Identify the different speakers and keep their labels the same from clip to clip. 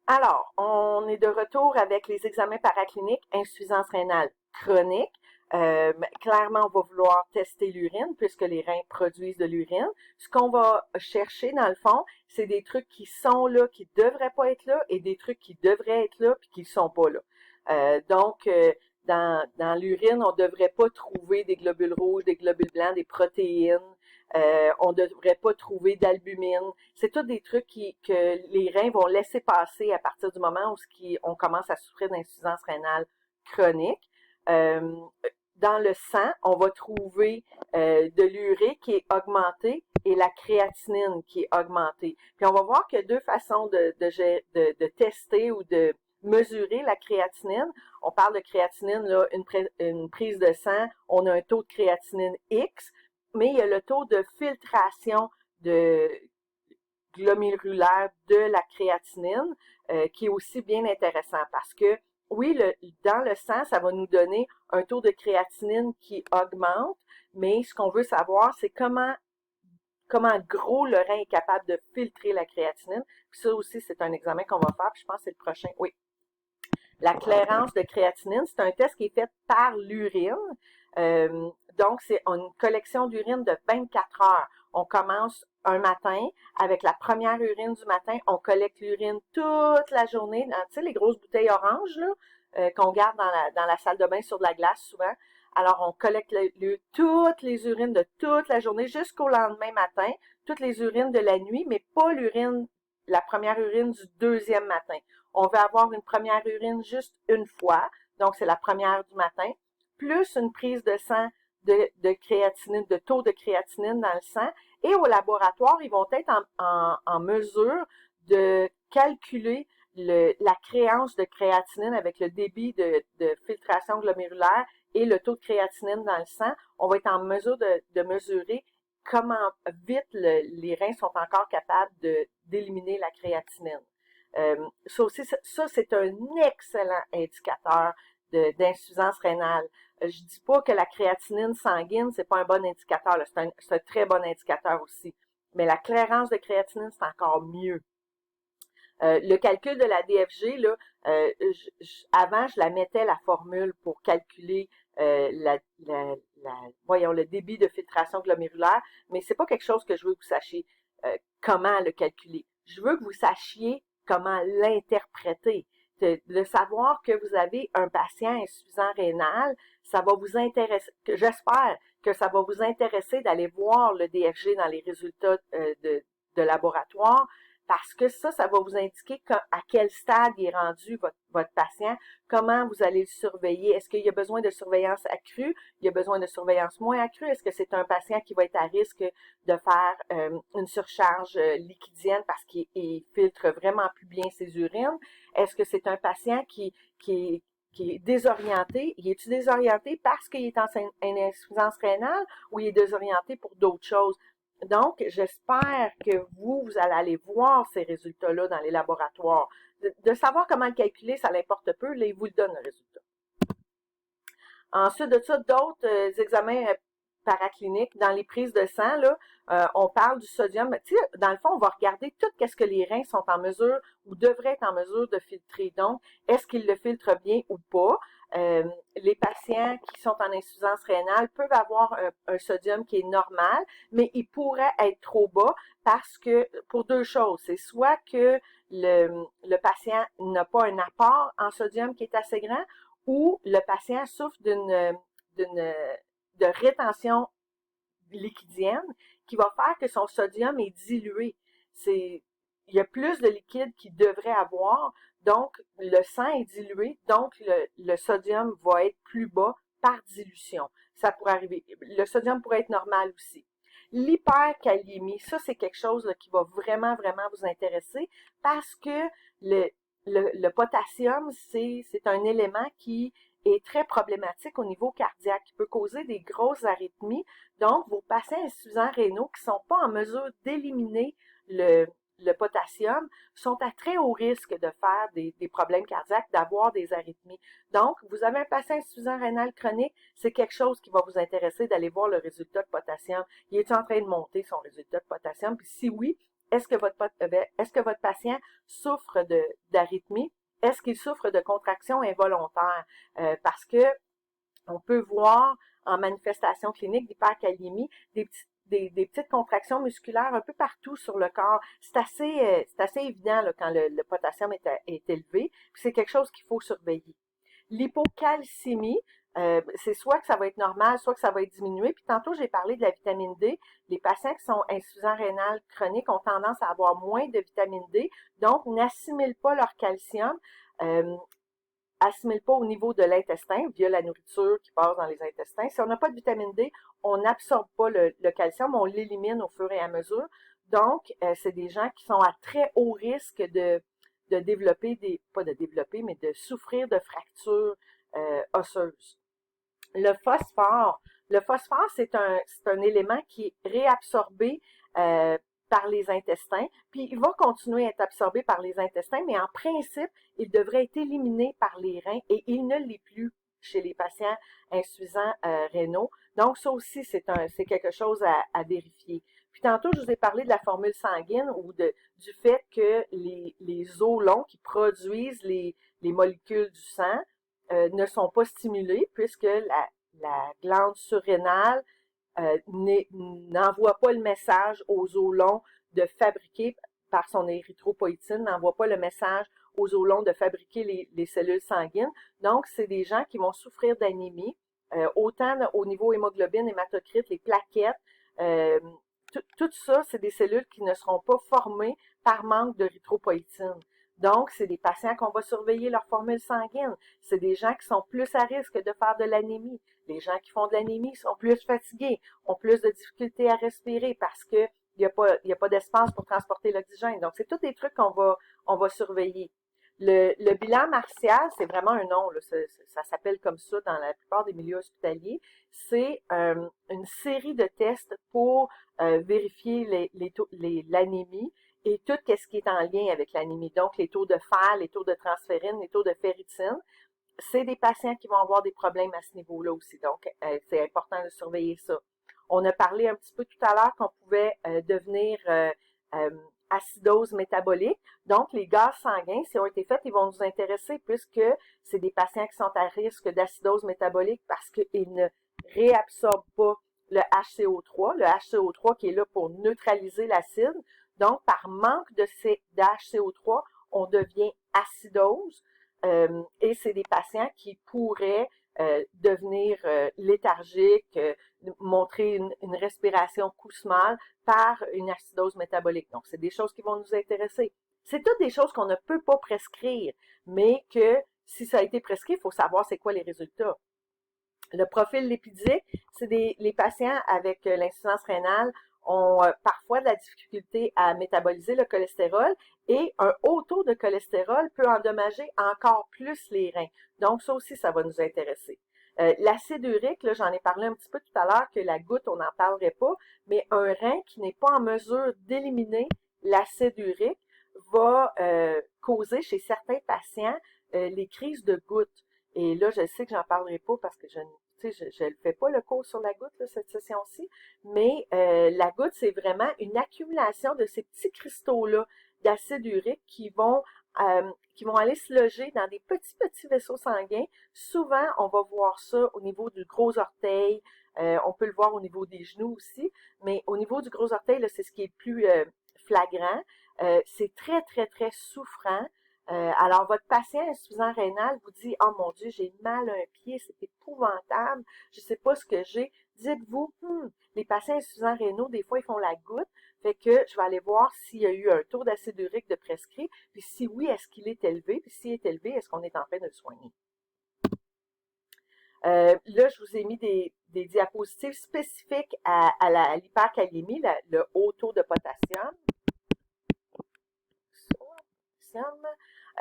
Speaker 1: Alors, on est de retour avec les examens paracliniques, insuffisance rénale chronique. Clairement, on va vouloir tester l'urine puisque les reins produisent de l'urine. Ce qu'on va chercher, dans le fond, c'est des trucs qui sont là, qui devraient pas être là, et des trucs qui devraient être là puis qui sont pas là. Dans l'urine, on devrait pas trouver des globules rouges, des globules blancs, des protéines. On ne devrait pas trouver d'albumine. C'est tous des trucs que les reins vont laisser passer à partir du moment où on commence à souffrir d'insuffisance rénale chronique. Euh, Dans le sang, on va trouver de l'urée qui est augmentée et la créatinine qui est augmentée. Puis on va voir qu'il y a deux façons de tester ou de mesurer la créatinine. On parle de créatinine, là, une prise de sang, on a un taux de créatinine X, mais il y a le taux de filtration de glomérulaire de la créatinine qui est aussi bien intéressant parce que oui, dans le sang, ça va nous donner un taux de créatinine qui augmente, mais ce qu'on veut savoir, c'est comment gros le rein est capable de filtrer la créatinine. Puis ça aussi, c'est un examen qu'on va faire, puis je pense que c'est le prochain. Oui. La clairance de créatinine, c'est un test qui est fait par l'urine. Donc, c'est une collection d'urine de 24 heures. On commence un matin avec la première urine du matin. On collecte l'urine toute la journée. Tu sais, les grosses bouteilles oranges là, qu'on garde dans la salle de bain sur de la glace souvent. Alors, on collecte toutes les urines de toute la journée jusqu'au lendemain matin. Toutes les urines de la nuit, mais pas la première urine du deuxième matin. On veut avoir une première urine juste une fois, donc c'est la première du matin, plus une prise de sang de créatinine, de taux de créatinine dans le sang. Et au laboratoire, ils vont être en mesure de calculer la créance de créatinine avec le débit de filtration glomérulaire et le taux de créatinine dans le sang. On va être en mesure de mesurer comment vite les reins sont encore capables d'éliminer la créatinine. Ça aussi, ça c'est un excellent indicateur d'insuffisance rénale. Je dis pas que la créatinine sanguine, c'est pas un bon indicateur, c'est un très bon indicateur aussi. Mais la clairance de créatinine, c'est encore mieux. Le calcul de la DFG, là, avant, je la mettais la formule pour calculer voyons, le débit de filtration glomérulaire, mais c'est pas quelque chose que je veux que vous sachiez comment le calculer. Je veux que vous sachiez comment l'interpréter. De savoir que vous avez un patient insuffisant rénal, ça va vous intéresser, j'espère que ça va vous intéresser d'aller voir le DFG dans les résultats de laboratoire, parce que ça va vous indiquer à quel stade il est rendu votre patient, comment vous allez le surveiller. Est-ce qu'il y a besoin de surveillance accrue? Il y a besoin de surveillance moins accrue? Est-ce que c'est un patient qui va être à risque de faire une surcharge liquidienne parce qu'il filtre vraiment plus bien ses urines? Est-ce que c'est un patient qui est désorienté? Il est-tu désorienté parce qu'il est en insuffisance rénale ou il est désorienté pour d'autres choses? Donc, j'espère que vous allez aller voir ces résultats-là dans les laboratoires. De savoir comment le calculer, ça l'importe peu, là, ils vous le donnent le résultat. Ensuite de ça, d'autres examens paracliniques. Dans les prises de sang, là, on parle du sodium. Tu sais, dans le fond, on va regarder tout ce que les reins sont en mesure ou devraient être en mesure de filtrer. Donc, est-ce qu'ils le filtrent bien ou pas? Les patients qui sont en insuffisance rénale peuvent avoir un sodium qui est normal, mais il pourrait être trop bas parce que, pour deux choses, c'est soit que le patient n'a pas un apport en sodium qui est assez grand, ou le patient souffre de rétention liquidienne qui va faire que son sodium est dilué. Il y a plus de liquide qu'il devrait avoir, donc le sang est dilué, donc le sodium va être plus bas par dilution. Ça pourrait arriver. Le sodium pourrait être normal aussi. L'hyperkaliémie, ça c'est quelque chose là, qui va vraiment, vraiment vous intéresser parce que le potassium, c'est un élément qui est très problématique au niveau cardiaque, qui peut causer des grosses arythmies. Donc, vos patients insuffisants rénaux qui sont pas en mesure d'éliminer le potassium sont à très haut risque de faire des problèmes cardiaques, d'avoir des arythmies. Donc, vous avez un patient insuffisant rénal chronique, c'est quelque chose qui va vous intéresser d'aller voir le résultat de potassium. Il est en train de monter son résultat de potassium? Puis si oui, est-ce que votre patient souffre d'arythmie? Est-ce qu'il souffre de contractions involontaires? Parce que on peut voir en manifestation clinique d'hyperkaliémie des petites contractions musculaires un peu partout sur le corps. C'est assez évident là, quand le potassium est élevé. C'est quelque chose qu'il faut surveiller. L'hypocalcémie, c'est soit que ça va être normal, soit que ça va être diminué. Puis tantôt, j'ai parlé de la vitamine D. Les patients qui sont insuffisants rénal chroniques ont tendance à avoir moins de vitamine D, donc n'assimilent pas leur calcium. Assimile pas au niveau de l'intestin via la nourriture qui passe dans les intestins. Si on n'a pas de vitamine D, on n'absorbe pas le calcium, on l'élimine au fur et à mesure. Donc, c'est des gens qui sont à très haut risque de développer pas de développer, mais de souffrir de fractures osseuses. Le phosphore. Le phosphore, c'est un élément qui est réabsorbé par les intestins, puis il va continuer à être absorbé par les intestins, mais en principe, il devrait être éliminé par les reins et il ne l'est plus chez les patients insuffisants rénaux. Donc, ça aussi, c'est quelque chose à vérifier. Puis tantôt, je vous ai parlé de la formule sanguine ou du fait que les os longs qui produisent les molécules du sang ne sont pas stimulés puisque la glande surrénale n'envoie pas le message aux os longs de fabriquer, par son érythropoïétine, n'envoie pas le message aux os longs de fabriquer les cellules sanguines. Donc, c'est des gens qui vont souffrir d'anémie, autant au niveau hémoglobine, hématocrite, les plaquettes, tout ça, c'est des cellules qui ne seront pas formées par manque d'érythropoïétine. Donc, c'est des patients qu'on va surveiller leur formule sanguine. C'est des gens qui sont plus à risque de faire de l'anémie. Les gens qui font de l'anémie sont plus fatigués, ont plus de difficultés à respirer parce que il y a pas d'espace pour transporter l'oxygène. Donc, c'est tous des trucs on va surveiller. Le bilan martial, c'est vraiment un nom, là, ça s'appelle comme ça dans la plupart des milieux hospitaliers. C'est une série de tests pour vérifier l'anémie et tout ce qui est en lien avec l'anémie. Donc, les taux de fer, les taux de transférine, les taux de ferritine. C'est des patients qui vont avoir des problèmes à ce niveau-là aussi. Donc, c'est important de surveiller ça. On a parlé un petit peu tout à l'heure qu'on pouvait devenir acidose métabolique. Donc, les gaz sanguins, s'ils ont été faits, ils vont nous intéresser puisque c'est des patients qui sont à risque d'acidose métabolique parce qu'ils ne réabsorbent pas le HCO3. Le HCO3 qui est là pour neutraliser l'acide. Donc, par manque de HCO3, on devient acidose. Et c'est des patients qui pourraient devenir léthargiques, montrer une respiration cousmale par une acidose métabolique. Donc, c'est des choses qui vont nous intéresser. C'est toutes des choses qu'on ne peut pas prescrire, mais que si ça a été prescrit, il faut savoir c'est quoi les résultats. Le profil lipidique, c'est les patients avec l'insuffisance rénale ont parfois de la difficulté à métaboliser le cholestérol et un haut taux de cholestérol peut endommager encore plus les reins. Donc, ça aussi, ça va nous intéresser. L'acide urique, là, j'en ai parlé un petit peu tout à l'heure que la goutte, on n'en parlerait pas, mais un rein qui n'est pas en mesure d'éliminer l'acide urique va causer chez certains patients les crises de goutte. Et là, je sais que j'en parlerai pas parce que je ne fais pas le cours sur la goutte, là, cette session-ci, mais la goutte, c'est vraiment une accumulation de ces petits cristaux-là d'acide urique qui vont aller se loger dans des petits vaisseaux sanguins. Souvent, on va voir ça au niveau du gros orteil, on peut le voir au niveau des genoux aussi, mais au niveau du gros orteil, là, c'est ce qui est le plus flagrant. C'est très souffrant. Alors, votre patient insuffisant rénal vous dit « Oh mon Dieu, j'ai mal à un pied, c'est épouvantable, je sais pas ce que j'ai. » Dites-vous, les patients insuffisants rénaux, des fois, ils font la goutte, fait que je vais aller voir s'il y a eu un taux d'acide urique de prescrit, puis si oui, est-ce qu'il est élevé, puis s'il est élevé, est-ce qu'on est en train de le soigner? Là, je vous ai mis des diapositives spécifiques à l'hypercalémie, le haut taux de potassium.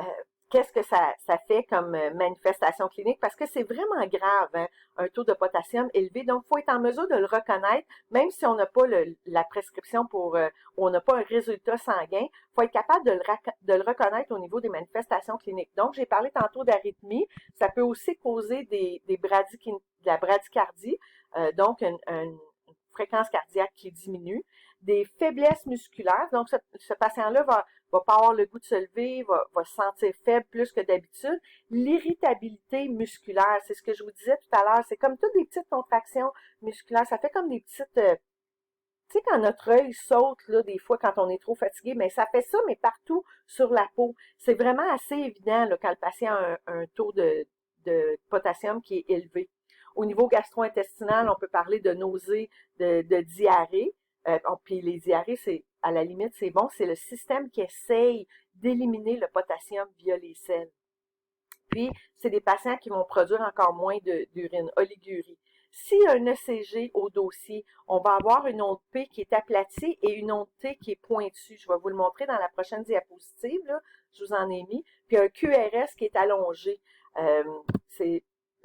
Speaker 1: Euh, Qu'est-ce que ça fait comme manifestation clinique? Parce que c'est vraiment grave, hein, un taux de potassium élevé. Donc, il faut être en mesure de le reconnaître, même si on n'a pas la prescription ou on n'a pas un résultat sanguin. Il faut être capable de le reconnaître au niveau des manifestations cliniques. Donc, j'ai parlé tantôt d'arythmie. Ça peut aussi causer de la bradycardie, donc une fréquence cardiaque qui diminue. des faiblesses musculaires. Donc, ce patient-là va pas avoir le goût de se lever, va se sentir faible plus que d'habitude. L'irritabilité musculaire, c'est ce que je vous disais tout à l'heure, c'est comme toutes des petites contractions musculaires. Ça fait comme des petites... tu sais, quand notre œil saute, là, des fois, quand on est trop fatigué, mais ça fait ça, mais partout sur la peau. C'est vraiment assez évident, là, quand le patient a un taux de potassium qui est élevé. Au niveau gastro-intestinal, on peut parler de nausées, de diarrhée. Puis les diarrhées, c'est à la limite, c'est bon. C'est le système qui essaye d'éliminer le potassium via les selles. Puis, c'est des patients qui vont produire encore moins d'urine, oligurie. Si un ECG au dossier, on va avoir une onde P qui est aplatie et une onde T qui est pointue. Je vais vous le montrer dans la prochaine diapositive, là. Je vous en ai mis. Puis un QRS qui est allongé.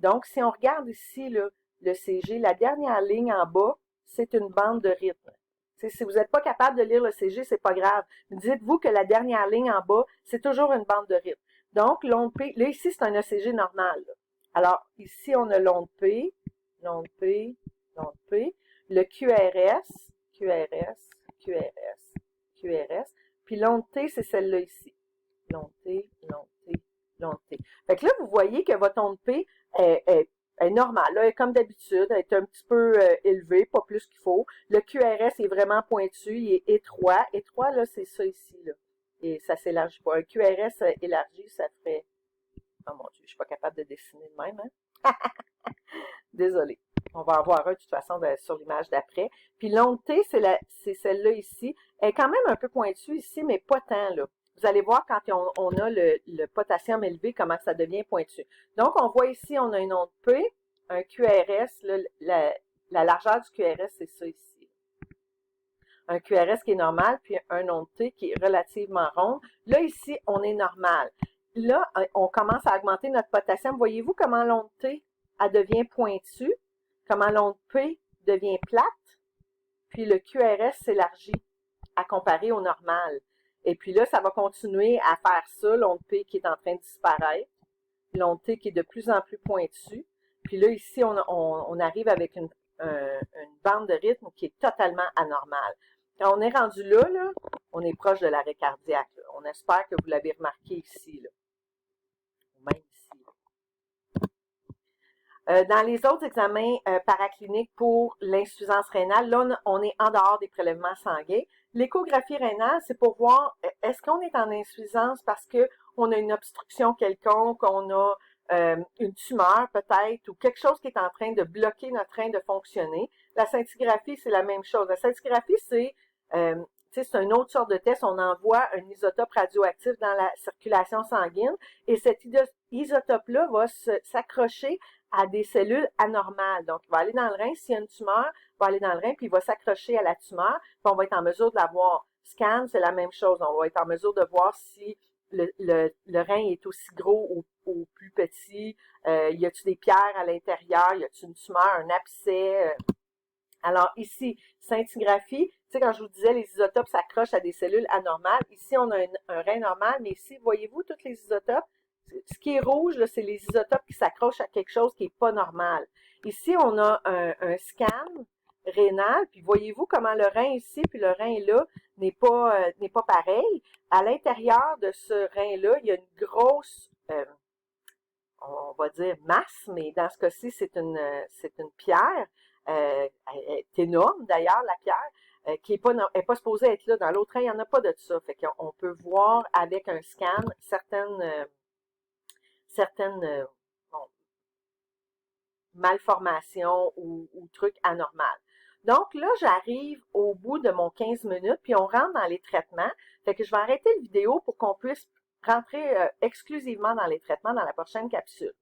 Speaker 1: Donc, si on regarde ici là, le CG, la dernière ligne en bas, c'est une bande de rythme. T'sais, si vous n'êtes pas capable de lire le CG, c'est pas grave. Dites-vous que la dernière ligne en bas, c'est toujours une bande de rythme. Donc, l'onde P, là, ici, c'est un ECG normal. Là. Alors, ici, on a l'onde P, l'onde P, l'onde P, le QRS, puis l'onde T, c'est celle-là ici. L'onde T, l'onde T, l'onde T. Fait que là, vous voyez que votre onde P est normale. Là, comme d'habitude, elle est un petit peu élevée, pas plus qu'il faut. Le QRS est vraiment pointu, il est étroit. Étroit, là, c'est ça ici, là. Et ça s'élargit pas. Un QRS élargi, ça ferait... Oh mon Dieu, je suis pas capable de dessiner de même, hein? Désolée. On va en voir un, de toute façon, sur l'image d'après. Puis l'onde T, c'est celle-là ici. Elle est quand même un peu pointue ici, mais pas tant, là. Vous allez voir quand on a le potassium élevé, comment ça devient pointu. Donc, on voit ici, on a une onde P, un QRS, là, la largeur du QRS, c'est ça ici. Un QRS qui est normal, puis un onde T qui est relativement rond. Là, ici, on est normal. Là, on commence à augmenter notre potassium. Voyez-vous comment l'onde T, elle devient pointue, comment l'onde P devient plate, puis le QRS s'élargit à comparer au normal. Et puis là, ça va continuer à faire ça, l'onde P qui est en train de disparaître, l'onde T qui est de plus en plus pointue. Puis là, ici, on arrive avec une bande de rythme qui est totalement anormale. Quand on est rendu là, on est proche de l'arrêt cardiaque. Là. On espère que vous l'avez remarqué ici. Là. Même ici. Dans les autres examens paracliniques pour l'insuffisance rénale, là, on est en dehors des prélèvements sanguins. L'échographie rénale, c'est pour voir est-ce qu'on est en insuffisance parce qu'on a une obstruction quelconque, on a une tumeur peut-être, ou quelque chose qui est en train de bloquer notre train de fonctionner. La scintigraphie, c'est la même chose. La scintigraphie, c'est une autre sorte de test. On envoie un isotope radioactif dans la circulation sanguine et cet isotope-là va s'accrocher à des cellules anormales. Donc, il va aller dans le rein. S'il y a une tumeur, il va aller dans le rein, puis il va s'accrocher à la tumeur, puis on va être en mesure de la voir. Scan, c'est la même chose. On va être en mesure de voir si le rein est aussi gros ou plus petit. Y a-t-il des pierres à l'intérieur? Y a-t-il une tumeur, un abcès? Alors, ici, scintigraphie, tu sais, quand je vous disais, les isotopes s'accrochent à des cellules anormales. Ici, on a un rein normal, mais ici, voyez-vous, tous les isotopes, ce qui est rouge, là, c'est les isotopes qui s'accrochent à quelque chose qui n'est pas normal. Ici, on a un scan rénal, puis voyez-vous comment le rein ici, puis le rein là, n'est pas pareil. À l'intérieur de ce rein-là, il y a une grosse, on va dire masse, mais dans ce cas-ci, c'est une pierre. Elle est énorme d'ailleurs, la pierre, qui est pas supposée être là. Dans l'autre rein, il n'y en a pas de ça. Fait qu'on peut voir avec un scan certaines bon, malformations ou trucs anormaux. Donc là, j'arrive au bout de mon 15 minutes, puis on rentre dans les traitements. Fait que je vais arrêter la vidéo pour qu'on puisse rentrer exclusivement dans les traitements dans la prochaine capsule.